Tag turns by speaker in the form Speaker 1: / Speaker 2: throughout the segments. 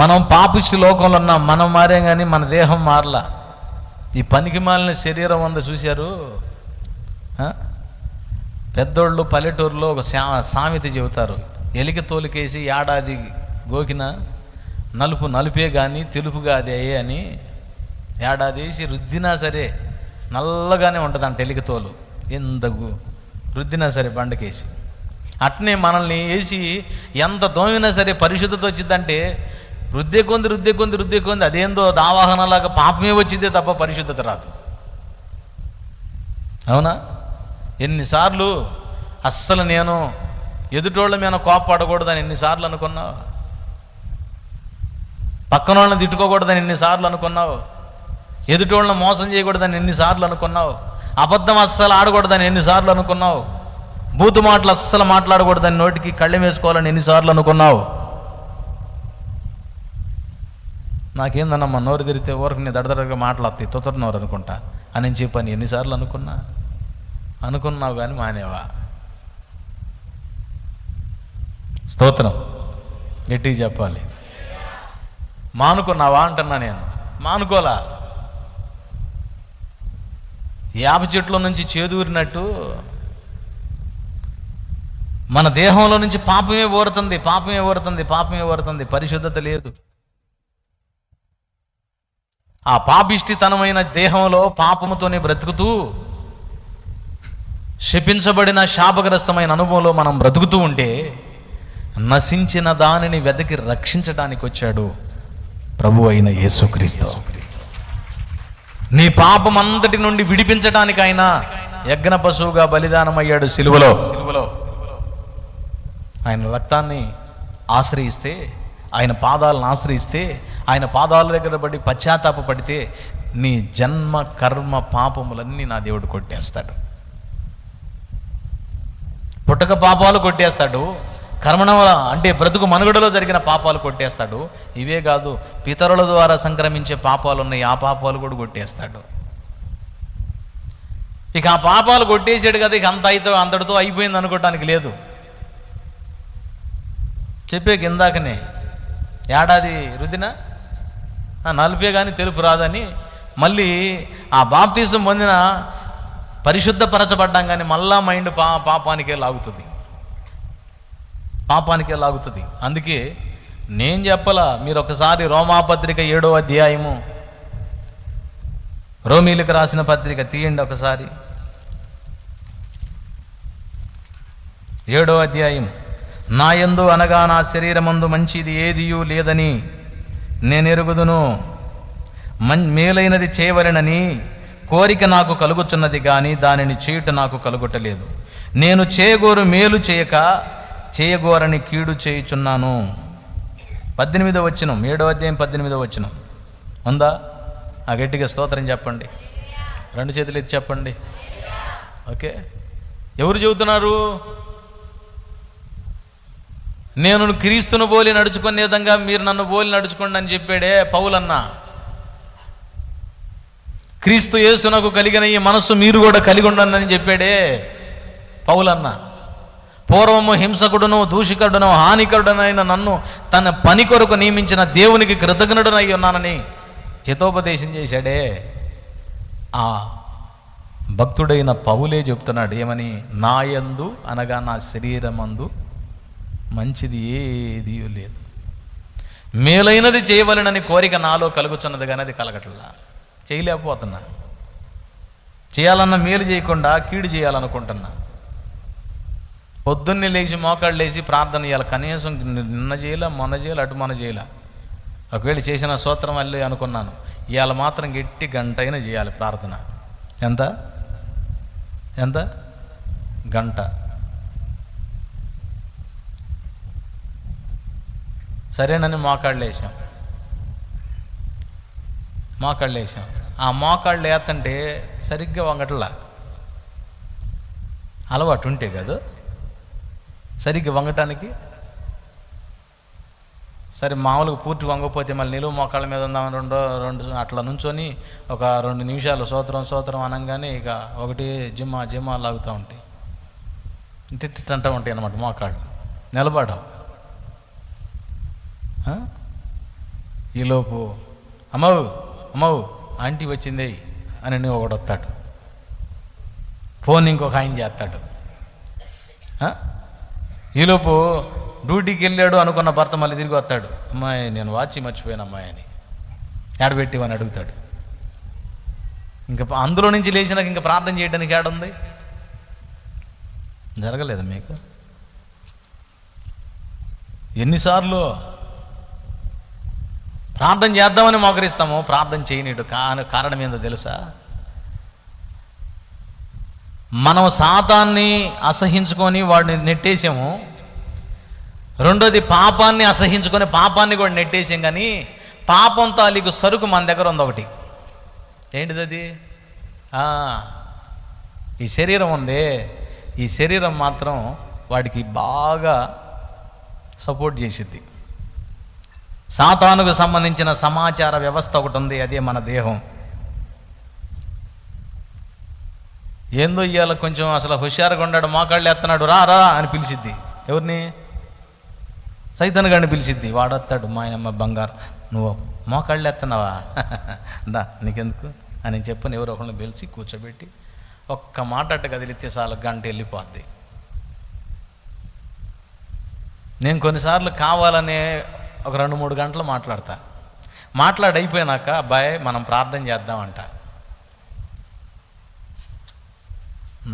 Speaker 1: మనం పాపిష్టి లోకంలో ఉన్నాం, మనం మారాం కానీ మన దేహం మారలా. ఈ పనికి మాలిన శరీరం ఉందా చూశారు? పెద్దోళ్ళు పల్లెటూరులో ఒక సామెత చెబుతారు, ఎలికి తోలికేసి ఏడాది గోకిన నలుపు నలుపే కానీ తెలుపు కాదే అని. ఏడాది వేసి రుద్దినా సరే నల్లగానే ఉంటుంది అంట ఎలికి తోలు, ఎంత రుద్దినా సరే బండకేసి. అట్నే మనల్ని వేసి ఎంత దోమినా సరే పరిశుద్ధత వచ్చిందంటే రుద్దే కొంది అదేందో దావాహనలాగా పాపమే వచ్చిందే తప్ప పరిశుద్ధత రాదు. అవునా? ఎన్నిసార్లు అస్సలు నేను ఎదుటోళ్ళ మీద కోపపడకూడదని ఎన్నిసార్లు అనుకున్నావు? పక్కన వాళ్ళని తిట్టుకోకూడదని ఎన్నిసార్లు అనుకున్నావు? ఎదుటోళ్ళని మోసం చేయకూడదని ఎన్నిసార్లు అనుకున్నావు? అబద్ధం అస్సలు ఆడకూడదని ఎన్నిసార్లు అనుకున్నావు? బూతు మాటలు అస్సలు మాట్లాడకూడదని నోటికి కళ్ళెం వేసుకోవాలని ఎన్నిసార్లు అనుకున్నావు? నాకేందన్నమ్మా నోరు తిరిగితే ఊరికి నీ దడదడగా మాట్లాడుతాయి, తొత్తటి నోరు అనుకుంటా అని చెప్పని ఎన్నిసార్లు అనుకున్నావు కానీ మానేవా? స్తోత్రం గట్టిగా చెప్పాలి. మానుకున్నావా అంటున్నా నేను. మానుకోలా. యాప చెట్లో నుంచి చేదూరినట్టు మన దేహంలో నుంచి పాపమే ఊరుతుంది, పరిశుద్ధత లేదు. ఆ పాపిష్టితనమైన దేహంలో పాపముతోనే బ్రతుకుతూ శపించబడిన శాపగ్రస్తమైన అనుభవంలో మనం బ్రతుకుతూ ఉంటే నశించిన దానిని వెతికి రక్షించడానికి వచ్చాడు ప్రభు అయిన యేసుక్రీస్తు. నీ పాపం అంతటి నుండి విడిపించడానికి ఆయన యజ్ఞ పశువుగా బలిదానమయ్యాడు సిలువలో. ఆయన రక్తాన్ని ఆశ్రయిస్తే, ఆయన పాదాలను ఆశ్రయిస్తే, ఆయన పాదాల దగ్గర పడి పశ్చాత్తాప పడితే నీ జన్మ కర్మ పాపములన్నీ నా దేవుడు కొట్టేస్తాడు. పుట్టక పాపాలు కొట్టేస్తాడు, కర్మణ అంటే బ్రతుకు మనుగడలో జరిగిన పాపాలు కొట్టేస్తాడు. ఇవే కాదు, పితరుల ద్వారా సంక్రమించే పాపాలు ఉన్నాయి, ఆ పాపాలు కూడా కొట్టేస్తాడు. ఇక ఆ పాపాలు కొట్టేసాడు కదా, ఇక అంతటితో అయిపోయింది అనుకోవటానికి లేదు. చెప్పే కిందాకనే ఏడాది రుదిన నలుపే కానీ తెలుపు రాదని, మళ్ళీ ఆ బాప్తిజం పొందిన పరిశుద్ధపరచబడ్డాం కానీ మళ్ళా మైండ్ పాపానికే లాగుతుంది. అందుకే నేను చెప్పలా, మీరు ఒకసారి రోమాపత్రిక 7వ అధ్యాయము, రోమీలకు రాసిన పత్రిక తీయండి ఒకసారి. 7వ అధ్యాయం. నా యందు అనగా నా శరీరమందు మంచిది ఏదియూ లేదని నేను ఎరుగుదును, మేలైనది చేయవలెనని కోరిక నాకు కలుగుచున్నది కానీ దానిని చేయుట నాకు కలుగుటలేదు. నేను చేయగోరు మేలు చేయక చేయగోరని కీడు చేయుచున్నాను. 18వ వచనం, 7వ అధ్యాయం 18వ వచనం ఉందా? ఆ గట్టిగా స్తోత్రం చెప్పండి, 2 చేతులు ఎత్తి చెప్పండి. ఓకే, ఎవరు చెబుతున్నారు? నేను క్రీస్తును పోలి నడుచుకునే విధంగా మీరు నన్ను పోలి నడుచుకోండి అని చెప్పాడే పౌలన్న. క్రీస్తు యేసునకు కలిగిన ఈ మనస్సు మీరు కూడా కలిగి ఉండండి అని చెప్పాడే పౌలన్న. పూర్వము హింసకుడును దూషికుడును హానికరుడునైన నన్ను తన పని కొరకు నియమించిన దేవునికి కృతజ్ఞుడనై ఉన్నానని హితోపదేశం చేశాడే ఆ భక్తుడైన పౌలే చెప్తున్నాడు. ఏమని? నా యందు అనగా నా శరీరమందు మంచిది ఏది లేదు, మేలైనది చేయవలెనని కోరిక నాలో కలుగుచున్నది కానీ అది కలగట్లా, చేయలేకపోతున్నా. చేయాలన్న మేలు చేయకుండా కీడు చేయాలనుకుంటున్నా. పొద్దున్నే లేచి మోకాళ్ళు లేచి ప్రార్థన చేయాలి. కనీసం నిన్న చేయాల, మొన్న చేయాలి, అటు మన చేయాల. ఒకవేళ చేసిన స్తోత్రం అల్లి అనుకున్నాను, ఇవాళ మాత్రం గట్టి గంట అయినా చేయాలి ప్రార్థన. ఎంత గంట. సరేనని మోకాళ్ళు వేసాం. ఆ మోకాళ్ళు వేస్తుంటే సరిగ్గా వంగట్లా. అలవాటు ఉంటే కదా సరిగ్గా వంగటానికి. సరే మామూలుగా పూర్తి వంగపోతే మళ్ళీ నిలువు మోకాళ్ళ మీద ఉందామని రెండు అట్లా నుంచొని ఒక 2 నిమిషాలు సోత్రం అనగానే ఇక ఒకటి జిమ్మా లాగుతూ ఉంటాయి, ఇంటింటూ ఉంటాయి అన్నమాట మోకాళ్ళు. నిలబడవు. ఈలోపు అమ్మవు అమ్మవు ఆంటీ వచ్చింది అని ఒకడు వస్తాడు, ఫోన్ ఇంకొక ఆయన చేస్తాడు. ఈలోపు డ్యూటీకి వెళ్ళాడు అనుకున్న భర్త మళ్ళీ తిరిగి వస్తాడు, అమ్మాయి నేను వాచి మర్చిపోయాను అమ్మాయి అని, ఏడబెట్టివని అడుగుతాడు. ఇంకా అందులో నుంచి లేచినాక ఇంకా ప్రార్థన చేయడానికి ఏడుంది? జరగలేదు మీకు? ఎన్నిసార్లు ప్రార్థన చేద్దామని మోకరిస్తాము, ప్రార్థన చేయనీడు. కారణం ఏందో తెలుసా? మనం సాతాన్ని అసహించుకొని వాడిని నెట్టేసాము. రెండోది పాపాన్ని అసహించుకొని పాపాన్ని కూడా నెట్టేసాం. కానీ పాపం తాలూకు సరుకు మన దగ్గర ఉంది ఒకటి. ఏంటిది అది? ఈ శరీరం ఉంది. ఈ శరీరం మాత్రం వాడికి బాగా సపోర్ట్ చేసిద్ది. సాతానుకు సంబంధించిన సమాచార వ్యవస్థ ఒకటి ఉంది, అదే మన దేహం. ఏందో ఇవాళ కొంచెం అసలు హుషారుగా ఉన్నాడు, మోకాళ్ళు ఎత్తనాడు, రా రా అని పిలిచిద్ది. ఎవరిని? సైతాన్ గారిని పిలిచిద్ది. వాడొస్తాడు, మా అమ్మ బంగారు నువ్వు మోకాళ్ళు ఎత్తనావా, దా నీకెందుకు అని చెప్పని ఎవరో ఒకరిని పిలిచి కూర్చోబెట్టి ఒక్క మాట అట్ట కదిలితే చాలు, గంట వెళ్ళిపోద్ది. నేను కొన్నిసార్లు కావాలనే ఒక 2-3 గంటలు మాట్లాడతా. మాట్లాడైపోయినాక అబ్బాయి మనం ప్రార్థన చేద్దామంట.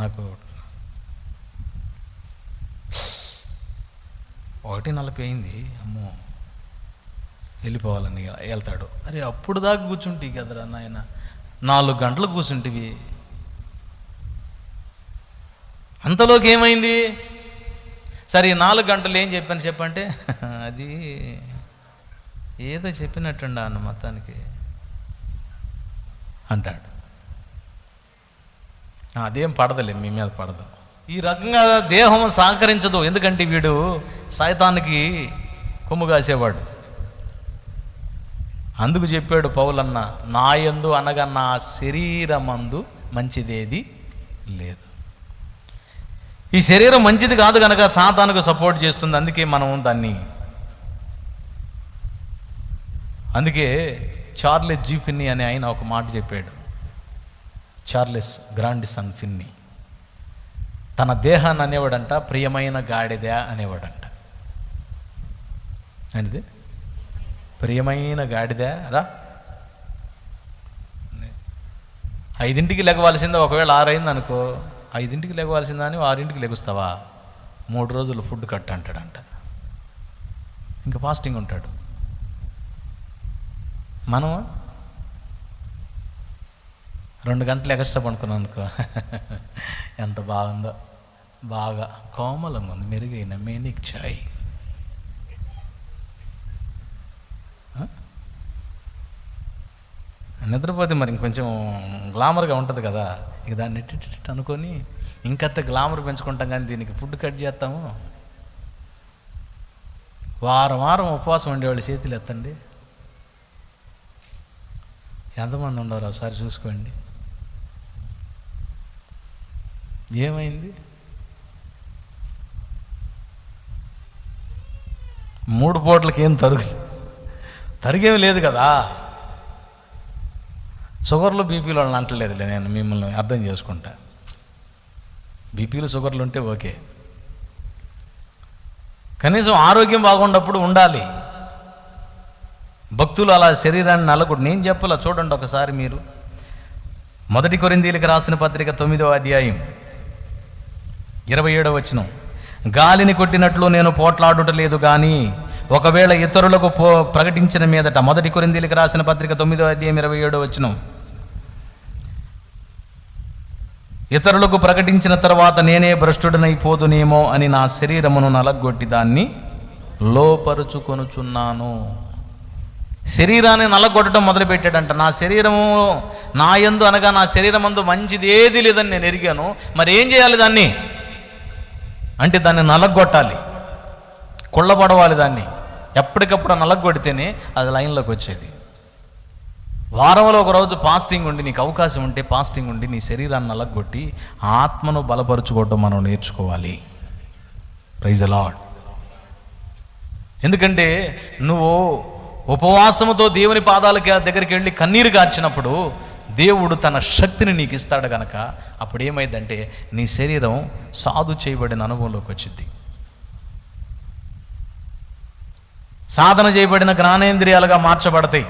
Speaker 1: నాకు 1:40 అయింది, అమ్మో వెళ్ళిపోవాలని వెళ్తాడు. అరే అప్పుడు దాకా కూర్చుంటే కదరా నాయన, 4 గంటలు కూర్చుంటివి, అంతలోకి ఏమైంది? సరే 4 గంటలు ఏం చెప్పాను చెప్పంటే, అది ఏదో చెప్పినట్టుండా అన్న మొత్తానికి అంటాడు. అదేం పడదలే, మీ మీద పడదు. ఈ రకంగా దేహం సహకరించదు. ఎందుకంటే వీడు సైతానికి కొమ్ము కాసేవాడు. అందుకు చెప్పాడు పౌలన్న, నా యందు అనగా నా శరీరమందు మంచిదేది లేదు. ఈ శరీరం మంచిది కాదు కనుక సాతానుకు సపోర్ట్ చేస్తుంది. అందుకే చార్లెస్ జీ ఫిన్నీ అనే ఆయన ఒక మాట చెప్పాడు. చార్లెస్ గ్రాండిసన్ ఫిన్నీ తన దేహాన్ని అనేవాడంట ప్రియమైన గాడిద అనేవాడంట. అనేది ప్రియమైన గాడిద రా, 5ంటికి లెగవలసిందా, ఒకవేళ 6 అయింది అనుకో, 5ంటికి లెగవలసిందా అని 6ంటికి లెగుస్తావా? 3 రోజులు ఫుడ్ కట్ అంటాడంట. ఇంకా ఫాస్టింగ్ ఉంటాడు. మనం 2 గంటలు ఎక్స్ట్రా పడుకున్నాం అనుకో, ఎంత బాగుందో, బాగా కోమలంగా ఉంది, మెరుగైన మేనిక్ చాయ్. నిద్రపోతే మరి ఇంకొంచెం గ్లామర్గా ఉంటుంది కదా, ఇక దాన్ని ఇట్టు అనుకొని ఇంకంత గ్లామర్ పెంచుకుంటాం. కానీ దీనికి ఫుడ్ కట్ చేస్తాము. వారం ఉపవాసం ఉండేవాళ్ళు చేతులు ఎత్తండి, ఎంతమంది ఉండరు ఒకసారి చూసుకోండి. ఏమైంది? 3 పూటలకి ఏం తరిగేమి లేదు కదా. షుగర్లు బీపీలు వాళ్ళని అంటలేదులే, నేను మిమ్మల్ని అర్థం చేసుకుంటా. బీపీలు షుగర్లు ఉంటే ఓకే, కనీసం ఆరోగ్యం బాగున్నప్పుడు ఉండాలి. భక్తులు అలా శరీరాన్ని నలగొట్టు, నేను చెప్పాల. చూడండి ఒకసారి మీరు 1 కొరింథీయులకు రాసిన పత్రిక 9వ అధ్యాయం 27వ వచనం. గాలిని కొట్టినట్లు నేను పోట్లాడుటలేదు కానీ ఒకవేళ ఇతరులకు ప్రకటించిన మీదట. 1 కొరింథీయులకు రాసిన పత్రిక 9వ అధ్యాయం 27వ వచనం. ఇతరులకు ప్రకటించిన తర్వాత నేనే భ్రష్టుడనైపోదునేమో అని నా శరీరమును నలగొట్టి దాన్ని లోపరుచుకొనుచున్నాను. శరీరాన్ని నలగొట్టడం మొదలుపెట్టాడంట. నా శరీరము నా యందు అనగా నా శరీరమందు మంచిది ఏది లేదని నేను ఎరిగాను. మరి ఏం చేయాలి దాన్ని అంటే, దాన్ని నలగొట్టాలి, కుళ్ళబడవాలి. దాన్ని ఎప్పటికప్పుడు నలగొడితేనే అది లైన్లోకి వచ్చేది. వారంలో ఒక రోజు ఫాస్టింగ్ ఉండి, నీకు అవకాశం ఉంటే ఫాస్టింగ్ ఉండి నీ శరీరాన్ని నలగొట్టి ఆత్మను బలపరుచుకోవడం మనం నేర్చుకోవాలి. Praise the Lord. ఎందుకంటే నువ్వు ఉపవాసముతో దేవుని పాదాల దగ్గరికి వెళ్ళి కన్నీరు గార్చినప్పుడు దేవుడు తన శక్తిని నీకు ఇస్తాడు గనక అప్పుడు ఏమైందంటే నీ శరీరం సాధు చేయబడిన అనుభవంలోకి వచ్చింది. సాధన చేయబడిన జ్ఞానేంద్రియాలుగా మార్చబడతాయి.